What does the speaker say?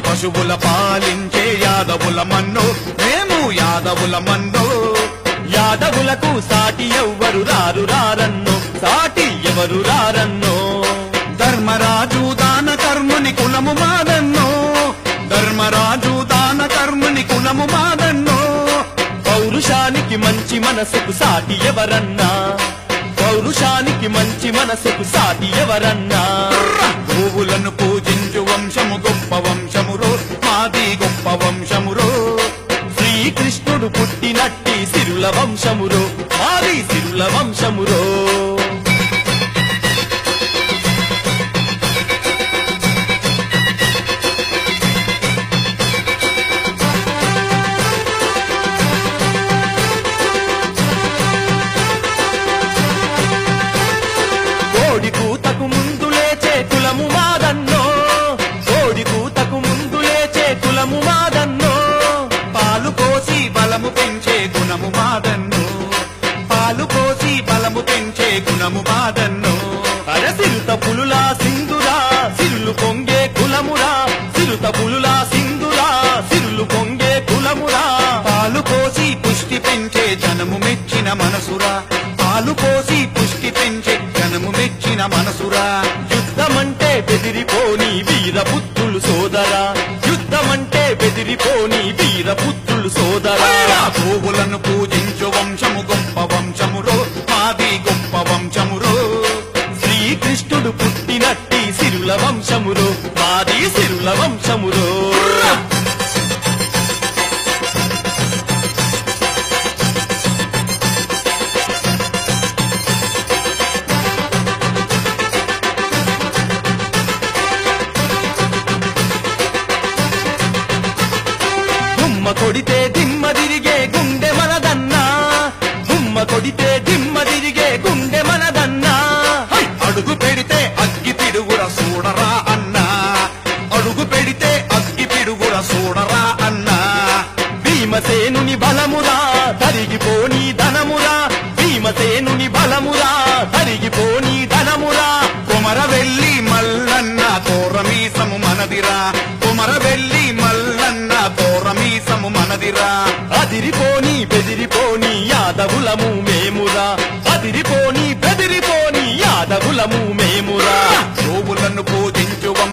పశువుల పాలించే యాదవుల మన్నో మేము యాదవుల మన్నో. యాదవులకు సాటి ఎవ్వరు రారు రారన్నో, సాటి ఎవరు రారన్నో. ధర్మరాజు దాన కర్ముని కులము మాదన్నో, ధర్మరాజు దాన కర్ముని కులము మాదన్నో. పౌరుషానికి మంచి మనసుకు సాటి ఎవరన్నా, పౌరుషానికి మంచి మనసుకు సాటి ఎవరన్నా. గోవులను పూజించు వంశము గొప్ప వంశమురో, మాది గొప్ప వంశమురో. శ్రీకృష్ణుడు పుట్టినట్టి సిరుల వంశమురో, మాది సిరుల వంశమురో. కోడి కూతకు ముందు లేచే కులము మాదన్నో, కోడి కూతకు ముందు లేచే కులము మాదన్నో. పాలు పోసి బలము పెంచే గుణము మాదన్నో, పాలు పోసి బలము పెంచే గుణము మాదన్నో. అరసిరుత పులులా సింధురా సిరులు పొంగే కులమురా, సిరుత పులులా సింధురా సిరులు పొంగే కులమురా. పాలు పోసి పుష్టి పెంచే జనము మెచ్చిన మనసురా, పాలు పోసి పుష్టి పెంచే జనము మెచ్చిన మనసురా. యుద్ధమంటే బెదిరిపోని వీరపుత్రులు సోదరా, యుద్ధమంటే బెదిరిపోని వీరపుత్రులు సోదరా. గోవులను పూజించు వంశము గొప్ప వంశమురో, మాది గొప్ప వంశమురో. శ్రీకృష్ణుడు పుట్టినట్టి సిరుల వంశమురో, మాది సిరుల వంశమురో. దుమ్మ కొడితే దిమ్మ తిరిగే గుండె మనదన్నా, దుమ్మ కొడితే దిమ్మ తిరిగే గుండె మనదన్నా. అడుగు పెడితే అగ్గి పిడుగుర చూడరా అన్నా, అడుగు పెడితే అగ్గి పిడుగుర చూడరా అన్నా. భీమసేనుని బలమురా తరిగిపోని ధనమురా, భీమసేనుని బలమురా తరిగిపోని ధనమురా. కొమరవెల్లి మల్లన్న కోరమీసము మనదిరా, కొమరవెల్లి మల్లన్న కోరమీసము మనదిరా. అదిరిపోని బెదిరిపోని యాదవులము మేమురా, అదిరిపోని బెదిరిపోని యాదవులము మేమురా. గోవులను పూజ